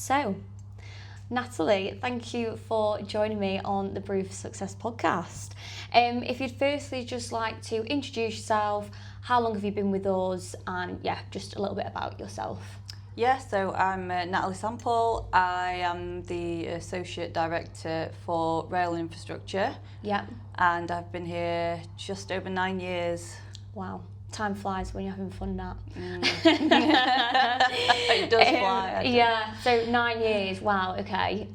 So, Natalie, thank you for joining me on the Brewed for Success podcast. If you'd firstly just like to introduce yourself, how long have you been with us, and just a little bit about yourself. Yeah, so I'm Natalie Sample. I am the Associate Director for Rail Infrastructure. Yeah. And I've been here just over 9 years. Wow. Time flies when you're having fun, Nat. It does fly. Yeah, so 9 years, wow, okay.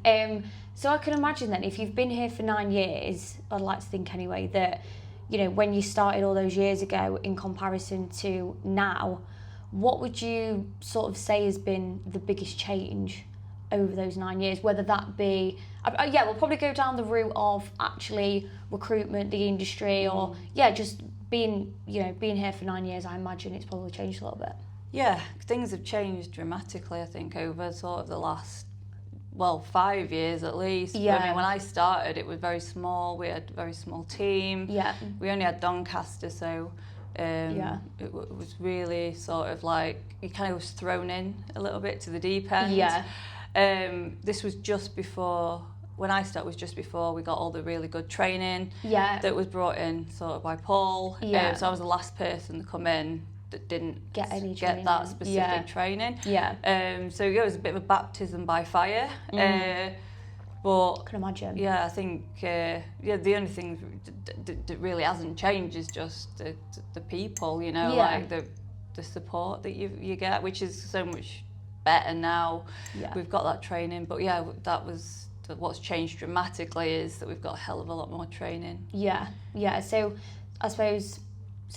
So I can imagine then, if you've been here for 9 years, I'd like to think anyway, that, when you started all those years ago in comparison to now, what would you sort of say has been the biggest change over those 9 years? Whether that be, we'll probably go down the route of actually recruitment, the industry, or just being here for 9 years. I imagine it's probably changed a little bit. Yeah, things have changed dramatically, I think, over sort of the last 5 years at least. Yeah. I mean, when I started, it was very small. We had a very small team. Yeah. We only had Doncaster, so it was really sort of like you kind of was thrown in a little bit to the deep end. Yeah. This was just before, when I started, was just before we got all the really good training that was brought in sort of by Paul. Yeah. So I was the last person to come in that didn't get that specific training. Yeah. So it was a bit of a baptism by fire. But I can imagine. Yeah, I think the only thing that really hasn't changed is just the people, like the support that you get, which is so much better now. Yeah. We've got that training, but what's changed dramatically is that we've got a hell of a lot more training. Yeah. So I suppose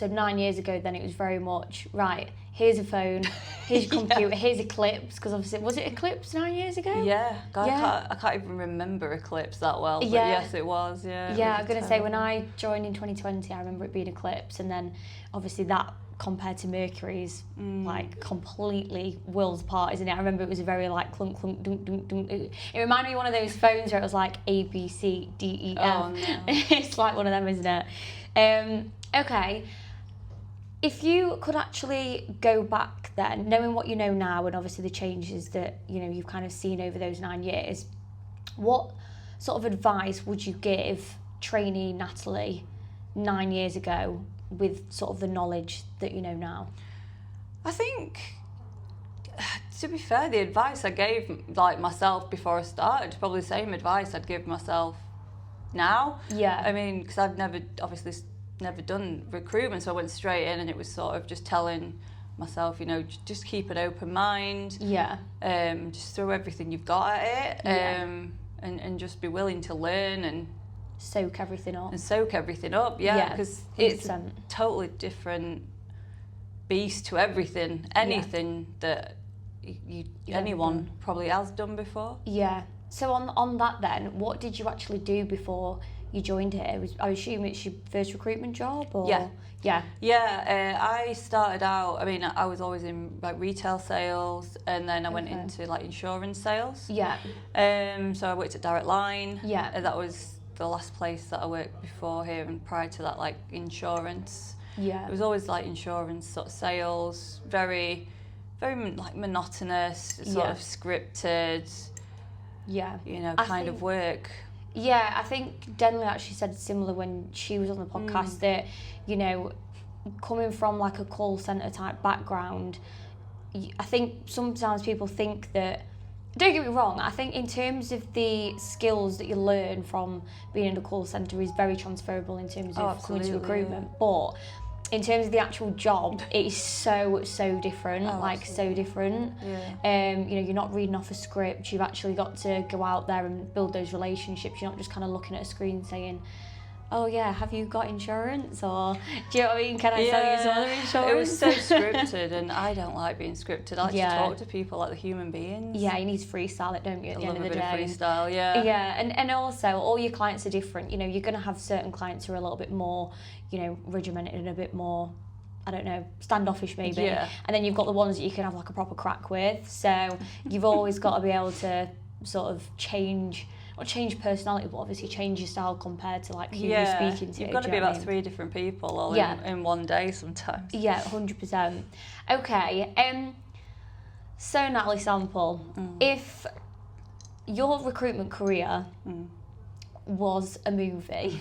9 years ago then it was very much right. Here's a phone, here's your computer, here's Eclipse, because obviously, was it Eclipse 9 years ago? Yeah, God, yeah. I can't even remember Eclipse that well, but yes, it was, yeah. Yeah, I'm going to say, when I joined in 2020, I remember it being Eclipse, and then obviously that compared to Mercury's like completely worlds apart, isn't it? I remember it was a very like clunk, clunk, dunk, dunk, dunk. It reminded me of one of those phones where it was like A, B, C, D, E, F. Oh, no. It's like one of them, isn't it? Okay. If you could actually go back then, knowing what you know now and obviously the changes that, you've kind of seen over those 9 years, what sort of advice would you give trainee Natalie 9 years ago with sort of the knowledge that you know now? I think, to be fair, the advice I gave like myself before I started, probably the same advice I'd give myself now. Yeah. I mean, because I've never done recruitment, so I went straight in, and it was sort of just telling myself, just keep an open mind. Yeah. Just throw everything you've got at it, and just be willing to learn and soak everything up. Yeah, because it's a totally different beast to everything, anything that anyone probably has done before. Yeah. So on that then, what did you actually do before you joined here? I assume it's your first recruitment job, or I started out, I mean, I was always in like retail sales, and then I went into like insurance sales. So I worked at Direct Line. That was the last place that I worked before here, and prior to that, like insurance. It was always like insurance sort of sales, very very like monotonous, sort of scripted, kind of work. Yeah, I think Denley actually said similar when she was on the podcast that, coming from like a call centre type background, I think sometimes people think that, don't get me wrong, I think in terms of the skills that you learn from being in a call centre is very transferable in terms of coming to recruitment, but in terms of the actual job, it is so different, so different. You're not reading off a script, you've actually got to go out there and build those relationships. You're not just kind of looking at a screen saying, oh yeah, have you got insurance? Or, do you know what I mean? Can I sell you some other insurance? It was so scripted, and I don't like being scripted. I like to talk to people like the human beings. Yeah, you need to freestyle it, don't you, at the end of the day? I love a bit of freestyle, yeah. Yeah, and also, all your clients are different. You're going to have certain clients who are a little bit more, regimented and a bit more, I don't know, standoffish maybe. Yeah. And then you've got the ones that you can have like a proper crack with. So you've always got to be able to sort of not change personality, but obviously change your style compared to like who you're speaking to. You've got to be about 3 different people all in one day sometimes. Yeah, 100%. Okay, so Natalie Sample, if your recruitment career was a movie,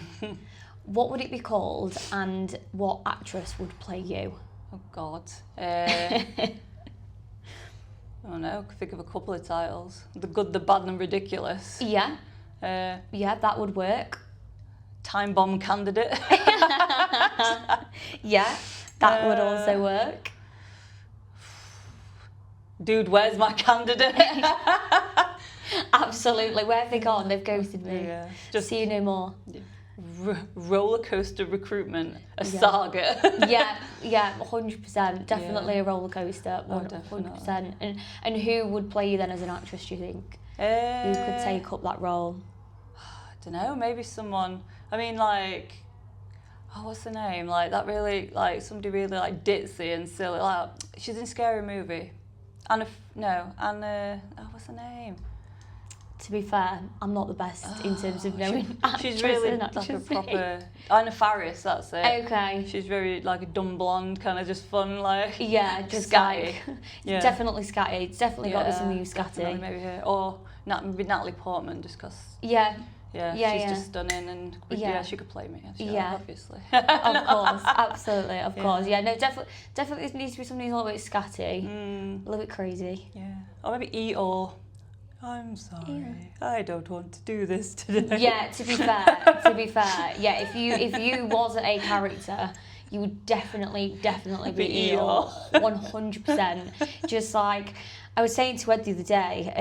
what would it be called and what actress would play you? Oh, God. I don't know, I could think of a couple of titles. The Good, the Bad and Ridiculous. Yeah. Yeah, that would work. Time Bomb Candidate. Yeah, that would also work. Dude, where's my candidate? Absolutely. Where have they gone? They've ghosted me. Yeah. Just see you no more. Roller coaster recruitment, saga. Yeah, 100%. Definitely a roller coaster. 100%. And who would play you then as an actress, do you think? Who could take up that role? I don't know, maybe someone, I mean, like, what's the name? Like, that really, like, somebody really, like, ditzy and silly. Like, she's in Scary Movie. What's her name? To be fair, I'm not the best in terms of knowing she's really like a proper... Anna Faris, that's it. Okay. She's very, like, a dumb blonde, kind of just fun, like... Yeah, just scatty. Like... Definitely scatty. It's definitely got some new scatty. Maybe her. Or maybe Natalie Portman, just because... Yeah, she's just stunning and she could play me. Obviously. Of course, absolutely, of course. Yeah, no, definitely it needs to be something a little bit scatty, a little bit crazy. Yeah, or maybe Eeyore. I'm sorry, I don't want to do this today. Yeah, to be fair, yeah, if you was a character, you would definitely be Eeyore, 100%. Just like I was saying to Ed the other day.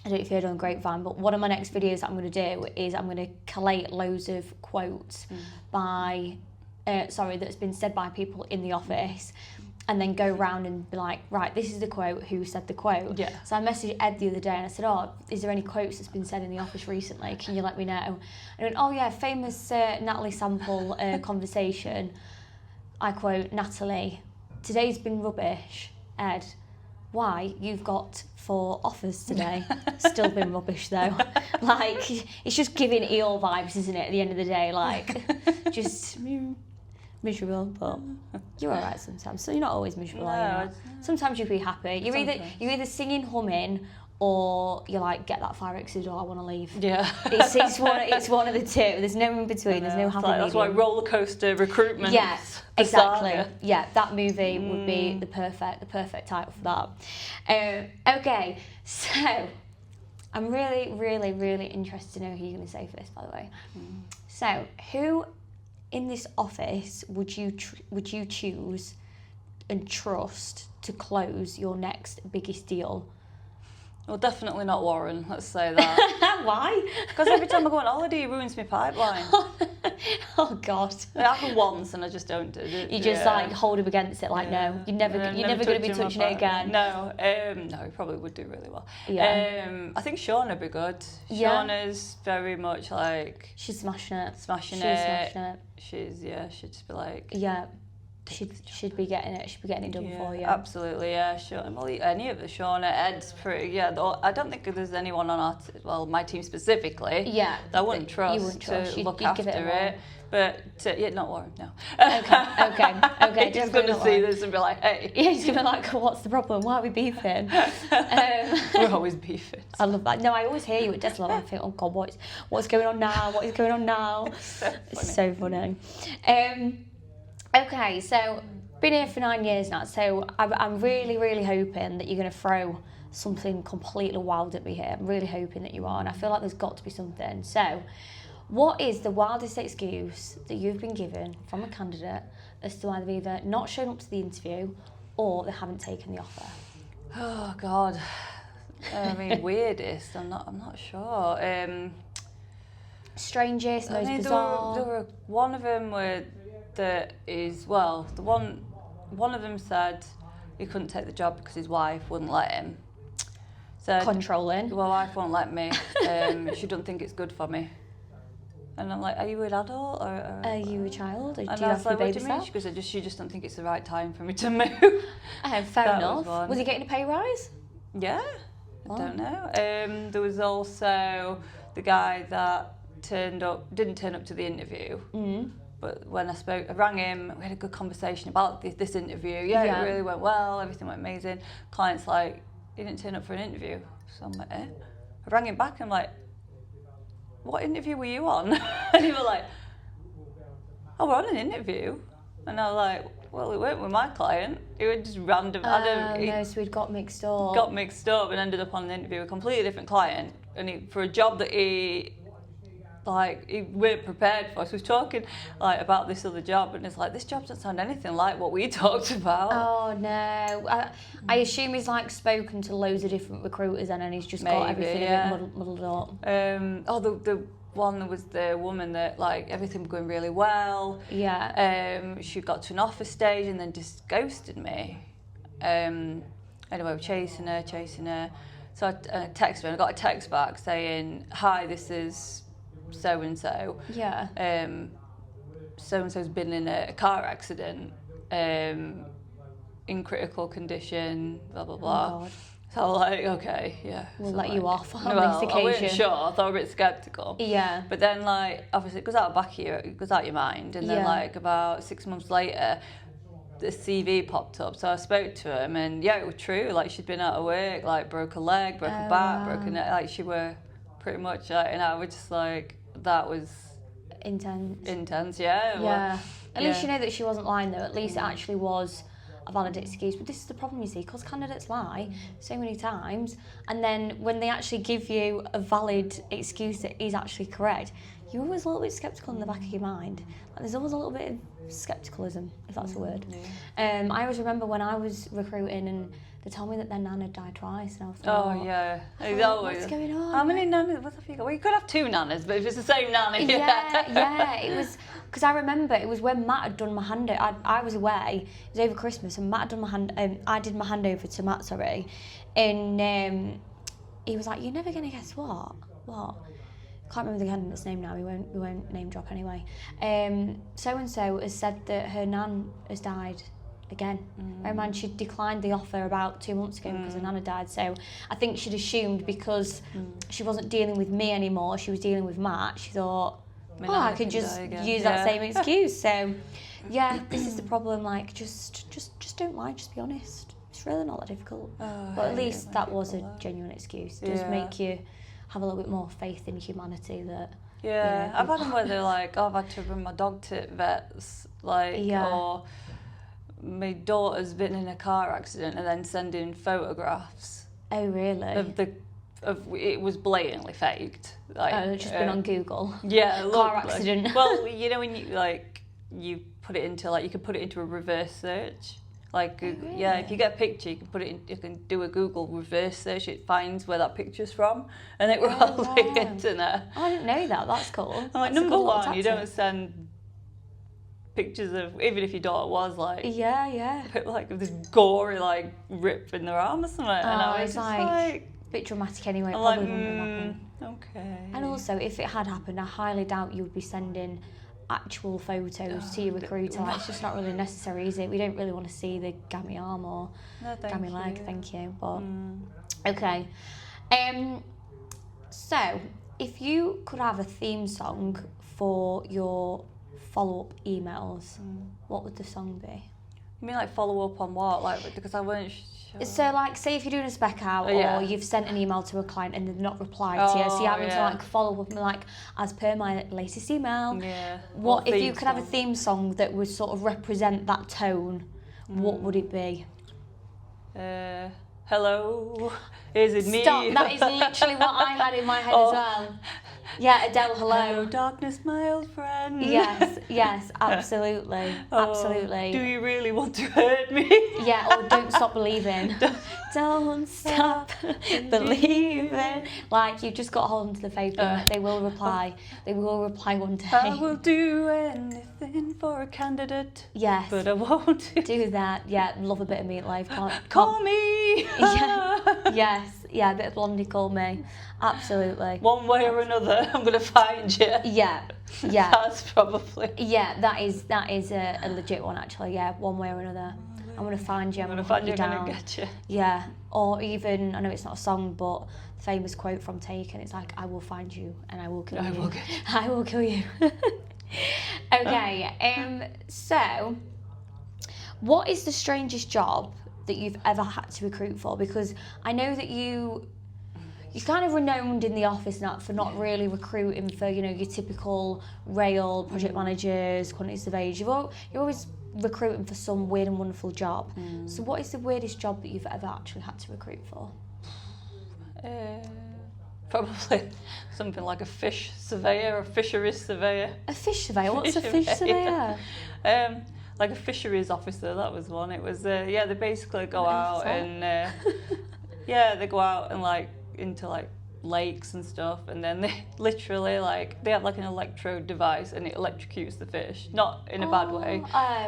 I don't know if you heard on Grapevine, but one of my next videos that I'm going to do is I'm going to collate loads of quotes that's been said by people in the office, and then go around and be like, right, this is the quote, who said the quote. Yeah. So I messaged Ed the other day and I said, is there any quotes that's been said in the office recently? Can you let me know? And he went, oh yeah, famous Natalie sample conversation. I quote, Natalie, today's been rubbish. Ed, why? You've got 4 offers today. Still been rubbish though. Like, it's just giving Eeyore vibes, isn't it, at the end of the day? Like, just miserable, but you're alright sometimes. So you're not always miserable, are you? Sometimes you'll be happy. You're either singing, humming, or you're like, get that fire exit door, I want to leave. Yeah. It's one of the two. There's no in between. There's no happy medium. That's why roller coaster recruitment. Yeah, exactly. Yeah, that movie would be the perfect title for that. Okay, so I'm really, really, really interested to know who you're going to say first, by the way. So, who in this office would you choose and trust to close your next biggest deal? Well, definitely not Warren, let's say that. Why? Because every time I go on holiday, he ruins my pipeline. Oh, God. It happened once and I just don't do it. You just, like, hold him against it, like, no, you're never going to be touching it again. No, he probably would do really well. Yeah. I think Shauna would be good. Shauna's very much, like... She's smashing it. She'd just be like... Yeah. She'd be getting it. She'd be getting it done for you. Absolutely, yeah. Well, any of the Shauna, Ed's pretty. Yeah, I don't think there's anyone on my team specifically. Yeah, that I wouldn't trust, you wouldn't trust. to look after it. But not Warren, no. Okay. He's going to see this and be like, hey. Yeah, he's going to be like, what's the problem? Why are we beefing? We're always beefing. I love that. No, I always hear you at desk level and I think, oh God, what's going on now? What is going on now? It's so funny. Okay, so been here for 9 years now, so I'm really, really hoping that you're going to throw something completely wild at me here. I'm really hoping that you are, and I feel like there's got to be something. So, what is the wildest excuse that you've been given from a candidate as to why they've either not shown up to the interview or they haven't taken the offer? Oh God, I mean weirdest. I'm not sure. Strangest, most bizarre. There were one of them where. One of them said he couldn't take the job because his wife wouldn't let him. Said, controlling. My wife won't let me. She doesn't think it's good for me. And I'm like, are you an adult or are you a child? Or and do you have to what do you mean? She goes, she just don't think it's the right time for me to move. Fair enough. Was he getting a pay rise? Yeah, I don't know. There was also the guy that didn't turn up to the interview. But when I rang him, we had a good conversation about this interview. Yeah, it really went well, everything went amazing. Client's like, he didn't turn up for an interview. So I'm like, I rang him back and I'm like, what interview were you on? And he was like, oh, we're on an interview. And I was like, well, it weren't with my client. It was just random. So we'd got mixed up. Got mixed up and ended up on an interview with a completely different client. And for a job that he weren't prepared for. So he was talking about this other job, and it's like, this job doesn't sound anything like what we talked about. Oh no! I assume he's spoken to loads of different recruiters, and he's just got everything a bit muddled up. The one that was the woman that everything was going really well. Yeah. She got to an offer stage and then just ghosted me. Anyway, we're chasing her. So I texted her and I got a text back saying, "Hi, this is so and so. Yeah. So and so's been in a car accident, in critical condition, blah blah blah." Oh God. So I'm like, okay, yeah. We'll let you off on this occasion. I wasn't sure. I thought I was a bit sceptical. Yeah. But then obviously it goes out of your mind, and then about 6 months later, the CV popped up. So I spoke to him, and it was true. She'd been out of work, broke a leg, broke a back, broke a neck. She were pretty much, and I was just that was intense, yeah. Yeah. At least you know that she wasn't lying, though. At least it actually was a valid excuse. But this is the problem, you see, because candidates lie so many times, and then when they actually give you a valid excuse that is actually correct, you're always a little bit sceptical in the back of your mind. There's always a little bit of scepticism, if that's the word. Yeah. I always remember when I was recruiting and they told me that their nan had died twice, and I was like, oh yeah, what's going on? How many nannies? What have you got? Well, you could have two nannies, but if it's the same nanny. Yeah. It was because I remember it was when Matt had done my handover. I was away. It was over Christmas, and Matt had done my I did my handover to Matt, sorry, and he was like, "You're never gonna guess what? What?" Can't remember the candidate's name now. We won't name drop anyway. So and so has said that her nan has died again. Man, she declined the offer about 2 months ago because her nan had died. So I think she'd assumed because she wasn't dealing with me anymore, she was dealing with Matt. She thought, I could just use that same excuse. So yeah, this is the problem. Just don't lie. Just be honest. It's really not that difficult. But at least that was a genuine excuse. It does make you have a little bit more faith in humanity that. Yeah, I've had them where they're like, I've had to bring my dog to vets, or my daughter's been in a car accident, and then sending photographs. Oh really? Of it was blatantly faked. It's just been on Google. Yeah, car accident. Well, you know when you put it into you can put it into a reverse search. Google, yeah, if you get a picture, you can put it in. You can do a Google reverse search. It finds where that picture's from, and it will on the internet. Oh, I didn't know that. That's cool. That's number one, you don't send pictures of, even if your daughter was of this gory rip in their arm or something, and I was just a bit dramatic anyway. I'm probably wouldn't have happened. Okay. And also, if it had happened, I highly doubt you would be sending actual photos to your recruiter. It's just not really necessary, is it? We don't really want to see the gammy arm or gammy leg. Thank you. But okay. So if you could have a theme song for your follow-up emails, what would the song be? You mean follow up on what? Because I weren't sure. So say if you're doing a spec out or you've sent an email to a client and they've not replied to you, so you're having to follow up and as per my latest email. Yeah. What if you could have a theme song that would sort of represent that tone? What would it be? Hello, is it me? Stop, that is literally what I had in my head as well. Yeah, Adele, hello. Darkness, my old friend. Yes, absolutely, absolutely. Do you really want to hurt me? Yeah, or don't stop believing. Don't stop believing. You've just got to hold on to the faith. They will reply. They will reply one day. I will do anything for a candidate. Yes. But I won't do that. Yeah, love a bit of meatloaf. Call me. Yes. Yeah, a bit of Blondie, call me. Absolutely. One way or another, I'm going to find you. Yeah. That's probably. Yeah, that is a legit one, actually. Yeah, one way or another. I'm going to find you. I'm going to find you down. I'm going to get you. Yeah. Or even, I know it's not a song, but the famous quote from Taken, it's I will find you and I will kill you. I will kill you. Okay. So, what is the strangest job that you've ever had to recruit for? Because I know that you you're kind of renowned in the office now for not really recruiting for, you know, your typical rail project managers, quantity surveyors. You're always recruiting for some weird and wonderful job. So what is the weirdest job that you've ever actually had to recruit for? Probably something like a fish surveyor or fisheries surveyor. A fish surveyor? What's a fish surveyor? Like a fisheries officer, that was one. It was, they basically go out and, they go out and like into like lakes and stuff, and then they literally like, they have like an electrode device and it electrocutes the fish, not in a bad way.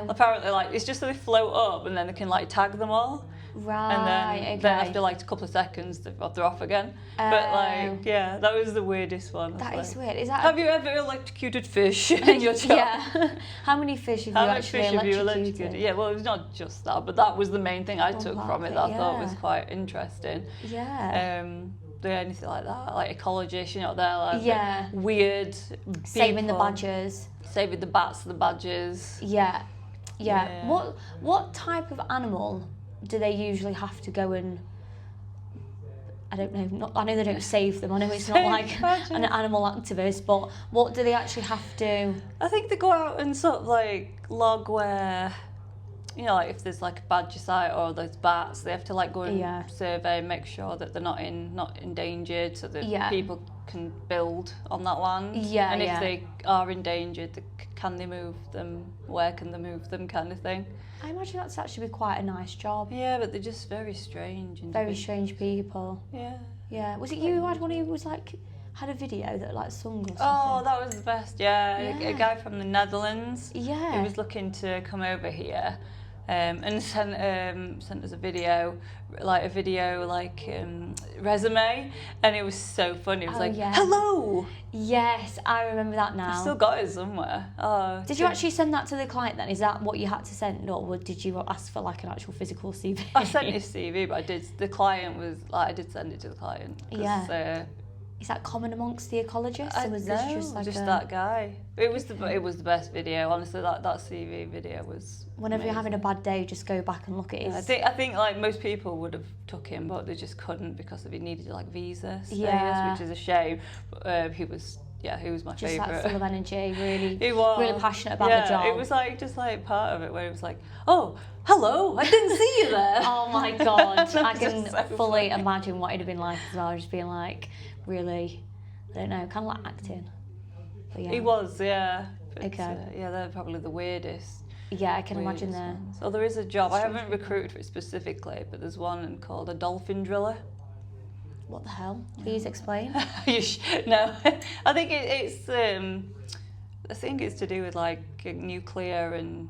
Apparently like, it's just that they float up and then they can like tag them all. Right, and then after like a couple of seconds they're off again. But like, yeah, that was the weirdest one. That is weird. Is that have you ever electrocuted fish in your job? Yeah. How many fish have you actually electrocuted? Yeah, well, it was not just that, but that was the main thing I took from it that I thought was quite interesting. Yeah. Anything like that, like Ecology, you know, they're like weird people. Saving the badgers. Saving the bats, the badgers. Yeah. What type of animal do they usually have to go and, I don't know, I know they don't save them, I know it's not like an animal activist, but what do they actually have to? I think they go out and sort of like log where, you know, like if there's like a badger site or there's bats, they have to like go and survey and make sure that they're not endangered, so that people can build on that land. And if they are endangered, can they move them? Where can they move them, kind of thing. I imagine that's actually quite a nice job. Yeah, but they're just very strange. Very strange people. Yeah. Yeah. Was it you who had one who was like, had a video that like sung or something? Oh, that was the best, yeah. A guy from the Netherlands. Yeah. Who was looking to come over here. And sent us a video resume, and it was so funny. It was hello. Yes, I remember that now. I've still got it somewhere. Did you actually send that to the client then? Is that what you had to send, or did you ask for like an actual physical CV? I sent his CV, but I did send it to the client. Yeah. Is that common amongst the ecologists? Or was this just like that guy? It was the best video. Honestly, that CV video was. Whenever amazing. You're having a bad day, just go back and look at it. I think like most people would have took him, but they just couldn't because he needed like visa status, which is a shame. But he was my favourite. Just like full of energy, really. He was really passionate about the job. It was like just like part of it where it was like, oh, hello, I didn't see you there. Oh my god, I can fully imagine what it'd have been like as well, just being like. Really, I don't know, kind of like acting. But He was, yeah. But, okay. They're probably the weirdest. Yeah, I can imagine that. So there is a job. I haven't recruited for it specifically, but there's one called a dolphin driller. What the hell? Please explain. No, I think it's. I think it's to do with like nuclear and.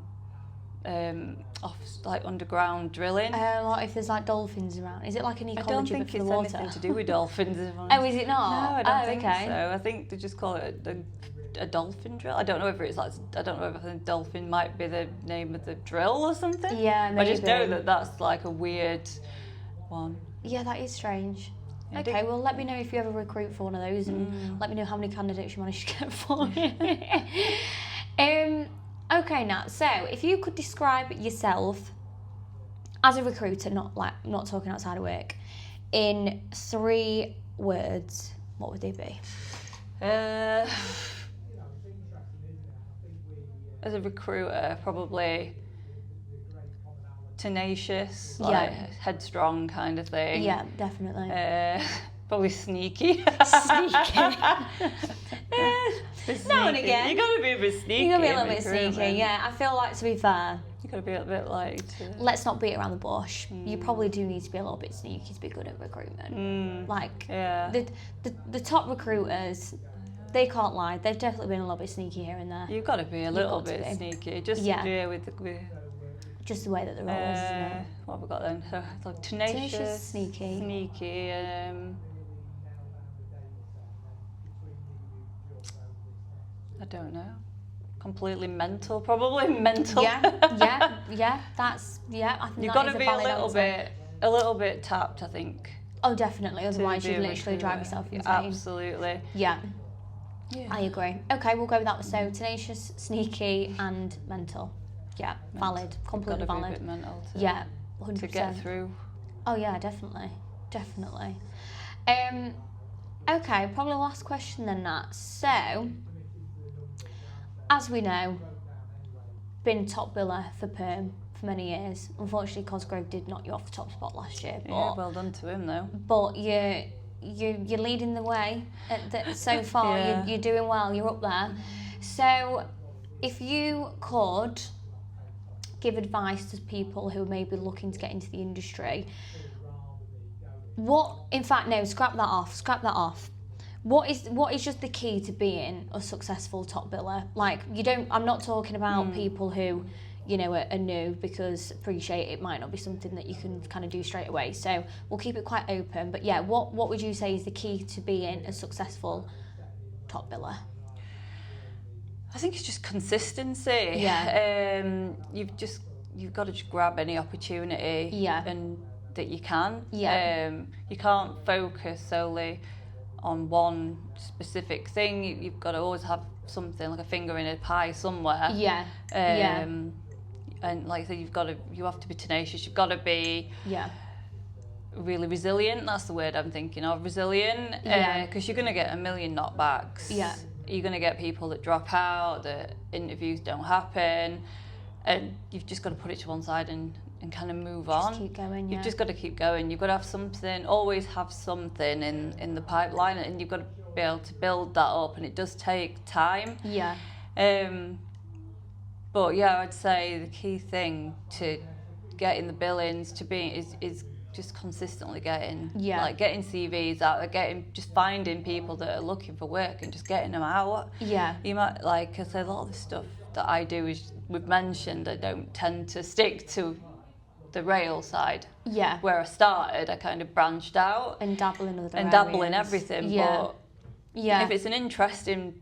Like underground drilling. Like if there's like dolphins around. Is it like an ecology? I don't think it's anything to do with dolphins. Oh, is it not? No, I don't think so. I think they just call it a dolphin drill. I don't know whether it's like. I don't know if I think dolphin might be the name of the drill or something. Yeah, maybe. I just know that that's like a weird one. Yeah, that is strange. Okay, well, let me know if you ever recruit for one of those, and let me know how many candidates you managed to get for it. Okay, Nat, so if you could describe yourself as a recruiter, not talking outside of work, in 3 words, what would they be? As a recruiter, probably tenacious, like headstrong kind of thing. Yeah, definitely. Probably sneaky. Sneaky. Now and again. You gotta be a bit sneaky. You gotta be a little bit sneaky, yeah. I feel like, to be fair, you gotta be a bit like. Let's not beat around the bush. You probably do need to be a little bit sneaky to be good at recruitment. The top recruiters, they can't lie. They've definitely been a little bit sneaky here and there. You've got to be a little bit sneaky, just with just the way that the role is, isn't it? What have we got then? So it's like tenacious, sneaky, I don't know. Completely mental, probably mental. Yeah. That's I think you've got to be a little bit tapped, I think. Oh, definitely. Otherwise, you'd literally drive yourself insane. Absolutely. Yeah. I agree. Okay, we'll go with that. So tenacious, sneaky, and mental. Yeah, valid. Completely valid. Be a bit mental 100%. To get through. Oh yeah, definitely. Okay, probably last question then, Nat. So, as we know, been top biller for perm for many years. Unfortunately, Cosgrove did knock you off the top spot last year. But, yeah, well done to him though. But you're leading the way so far. Yeah. You're doing well. You're up there. So, if you could give advice to people who may be looking to get into the industry, scrap that off. What is just the key to being a successful top biller? Like, I'm not talking about people who, are new, because appreciate it might not be something that you can kind of do straight away. So we'll keep it quite open. But yeah, what would you say is the key to being a successful top biller? I think it's just consistency. Yeah. You've got to just grab any opportunity. Yeah. And that you can. Yeah. You can't focus solely on one specific thing. You've got to always have something, like a finger in a pie somewhere. Yeah. And like I said, you have to be tenacious. You've got to be really resilient. That's the word I'm thinking of. Resilient. Because you're going to get a million knockbacks. Yeah. You're going to get people that drop out, that interviews don't happen, and you've just got to put it to one side and kind of move on. Just keep going, You've just got to keep going. You've got to have something, always have something in the pipeline, and you've got to be able to build that up, and it does take time. Yeah. But yeah, I'd say the key thing to getting the billings is just consistently getting CVs out, just finding people that are looking for work and just getting them out. Yeah. You might, like I said, a lot of the stuff that I do is, we've mentioned, I don't tend to stick to the rail side. Yeah. Where I started, I kind of branched out. And dabble in other areas. And dabble in everything. Yeah. But if it's an interesting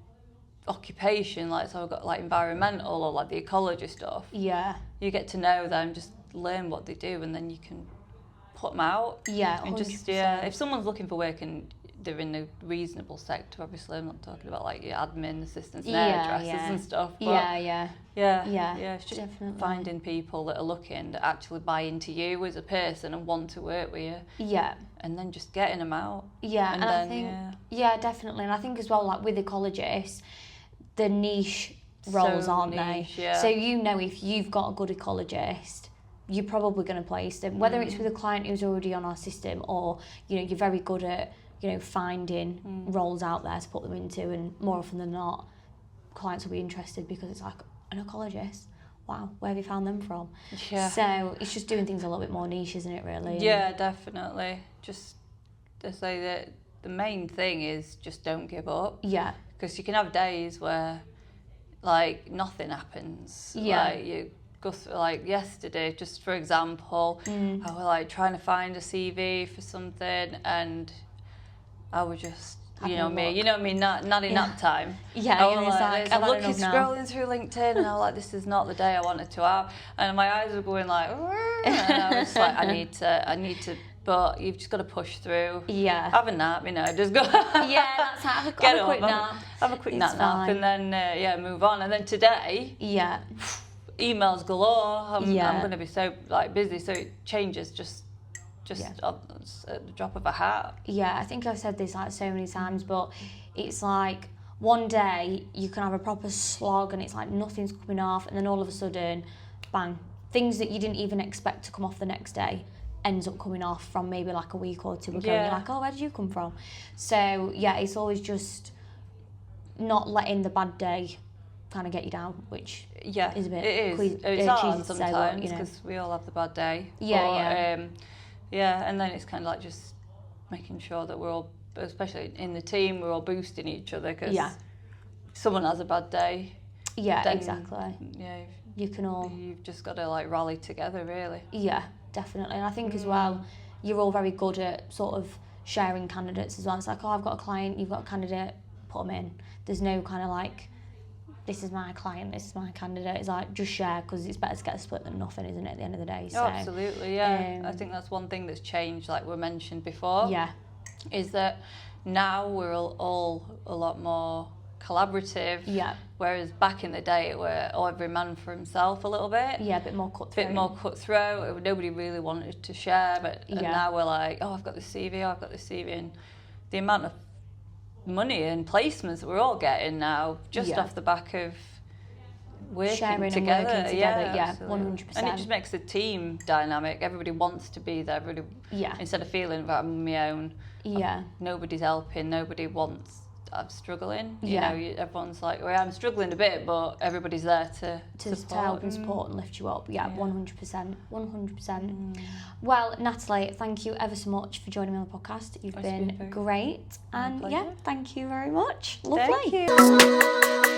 occupation, like, so I've got like environmental or like the ecology stuff. Yeah. You get to know them, just learn what they do, and then you can put them out. Yeah, 100%. And just, if someone's looking for work and they're in a reasonable sector, obviously I'm not talking about like your admin assistants and hairdressers and stuff. But Yeah, it's just definitely. finding people that are looking to actually buy into you as a person and want to work with you. Yeah. And then just getting them out. Yeah, and I think, definitely. And I think as well, like with ecologists, the niche roles, aren't they? Yeah. So if you've got a good ecologist, you're probably going to place them, whether it's with a client who's already on our system, or you're very good at finding roles out there to put them into, and more often than not, clients will be interested because it's like, an ecologist, wow, where have you found them from? Yeah. So it's just doing things a little bit more niche, isn't it, really? Yeah, definitely. Just to say that the main thing is just don't give up. Yeah. Because you can have days where like nothing happens. Yeah. Like yesterday, just for example, I was like trying to find a CV for something, and I was just, not in nap time. Yeah, I was I'm looking, scrolling through LinkedIn, and I was like, this is not the day I wanted to have, and my eyes were going like, and I was like, I need to. But you've just got to push through. Yeah. Have a nap, just go. Yeah, that's have a quick nap. Have a quick nap, and then move on. And then today, emails galore. I'm going to be so busy, so it changes just at the drop of a hat. Yeah, I think I've said this so many times, but it's like one day you can have a proper slog and it's like nothing's coming off, and then all of a sudden, bang, things that you didn't even expect to come off the next day ends up coming off from maybe like a week or two ago. And you're like, oh, where did you come from? So yeah, it's always just not letting the bad day kind of get you down, which is a bit it's hard cheesy sometimes, because we all have the bad day. And then it's kind of like just making sure that we're all, especially in the team, we're all boosting each other, because if someone has a bad day, then, exactly. Yeah, you've just got to rally together, really. Yeah, definitely. And I think as well, you're all very good at sort of sharing candidates as well. It's like, oh, I've got a client, you've got a candidate, put them in. There's no kind of like, this is my client, this is my candidate. It's like, just share, because it's better to get a split than nothing, isn't it, at the end of the day? So, absolutely, yeah. I think that's one thing that's changed, like we mentioned before. Yeah. Is that now we're all a lot more collaborative. Yeah. Whereas back in the day, it were every man for himself a little bit. Yeah, a bit more cutthroat. Nobody really wanted to share, and now we're like, oh, I've got this CV, and the amount of money and placements that we're all getting now, just off the back of working together. Yeah, 100%. And it just makes the team dynamic. Everybody wants to be there. Instead of feeling that I'm on my own. Nobody's helping. Nobody wants. I'm struggling. You know, everyone's like, well, I'm struggling a bit, but everybody's there to help and support and lift you up. 100%. Well, Natalie, thank you ever so much for joining me on the podcast. You've been great, and thank you very much. Lovely. Thank you.